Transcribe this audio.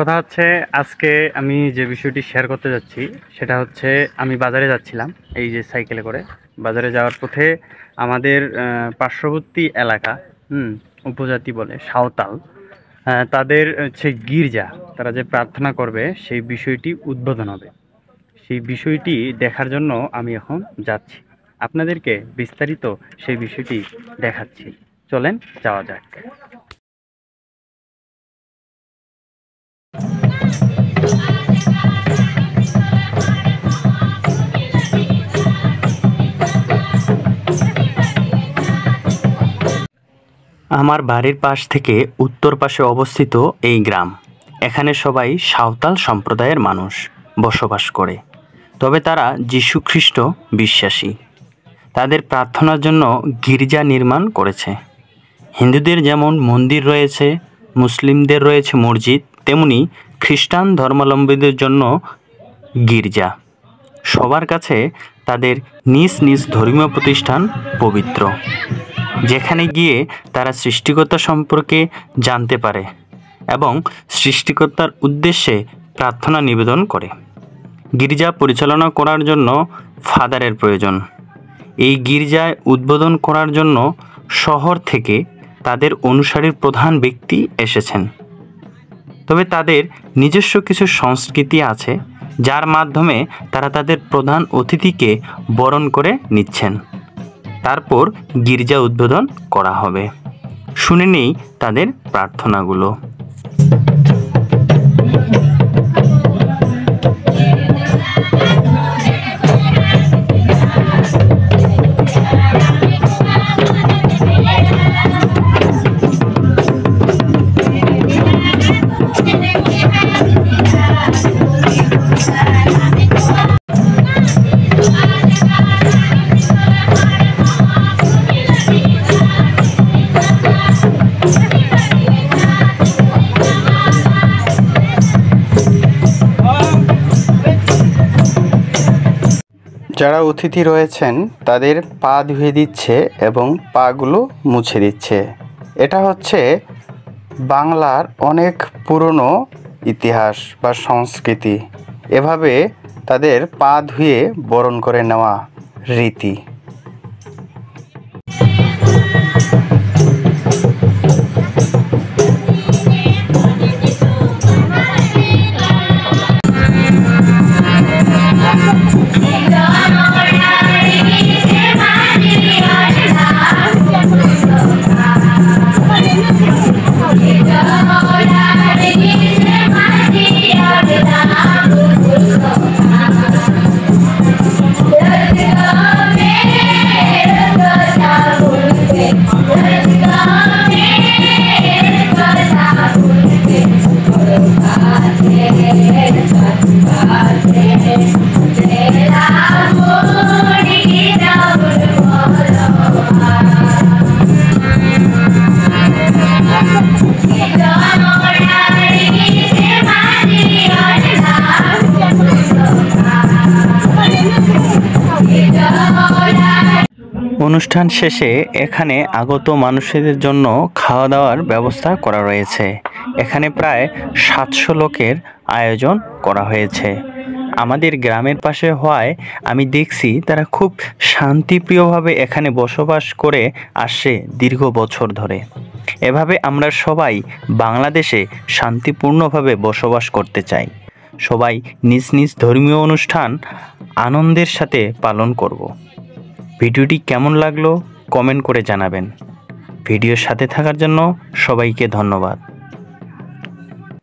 কথা হচ্ছে আজকে আমি যে বিষয়টি শেয়ার করতে যাচ্ছি সেটা হচ্ছে আমি বাজারে যাচ্ছিলাম এই যে সাইকেলে করে। বাজারে যাওয়ার পথে আমাদের পার্শ্ববর্তী এলাকা উপজাতি বলে সাঁওতাল, তাদের হচ্ছে গির্জা, তারা যে প্রার্থনা করবে সেই বিষয়টি উদ্বোধন হবে। সেই বিষয়টি দেখার জন্য আমি এখন যাচ্ছি, আপনাদেরকে বিস্তারিত সেই বিষয়টি দেখাচ্ছি। চলেন যাওয়া যাক। আমার বাড়ির পাশ থেকে উত্তর পাশে অবস্থিত এই গ্রাম। এখানে সবাই সাঁওতাল সম্প্রদায়ের মানুষ বসবাস করে, তবে তারা যীশু খ্রিস্ট বিশ্বাসী। তাদের প্রার্থনার জন্য গির্জা নির্মাণ করেছে। হিন্দুদের যেমন মন্দির রয়েছে, মুসলিমদের রয়েছে মসজিদ, তেমনি খ্রিস্টান ধর্মাবলম্বীদের জন্য গির্জা। সবার কাছে তাদের নিজ নিজ ধর্মীয় প্রতিষ্ঠান পবিত্র, যেখানে গিয়ে তারা সৃষ্টিকর্তা সম্পর্কে জানতে পারে এবং সৃষ্টিকর্তার উদ্দেশ্যে প্রার্থনা নিবেদন করে। গির্জা পরিচালনা করার জন্য ফাদারের প্রয়োজন। এই গির্জায় উদ্বোধন করার জন্য শহর থেকে তাদের অনুসারীর প্রধান ব্যক্তি এসেছেন। তবে তাদের নিজস্ব কিছু সংস্কৃতি আছে, যার মাধ্যমে তারা তাদের প্রধান অতিথিকে বরণ করে নিচ্ছেন। তারপর গির্জা উদ্বোধন করা হবে। শুনে নেই তাদের প্রার্থনাগুলো। যারা অতিথি রয়েছেন তাদের পা ধুয়ে দিচ্ছে এবং পাগুলো মুছে দিচ্ছে। এটা হচ্ছে বাংলার অনেক পুরনো ইতিহাস বা সংস্কৃতি। এভাবে তাদের পা ধুয়ে বরণ করে নেওয়া রীতি। অনুষ্ঠান শেষে এখানে আগত মানুষদের জন্য খাওয়া দাওয়ার ব্যবস্থা করা রয়েছে। এখানে প্রায় 700 লোকের আয়োজন করা হয়েছে। আমাদের গ্রামের পাশে হওয়ায় আমি দেখছি তারা খুব শান্তিপ্রিয়ভাবে এখানে বসবাস করে আসছে দীর্ঘ বছর ধরে। এভাবে আমরা সবাই বাংলাদেশে শান্তিপূর্ণভাবে বসবাস করতে চাই। সবাই নিজ নিজ ধর্মীয় অনুষ্ঠান আনন্দের সাথে পালন করব। ভিডিওটি কেমন লাগলো কমেন্ট করে জানাবেন। ভিডিওর সাথে থাকার জন্য সবাইকে ধন্যবাদ।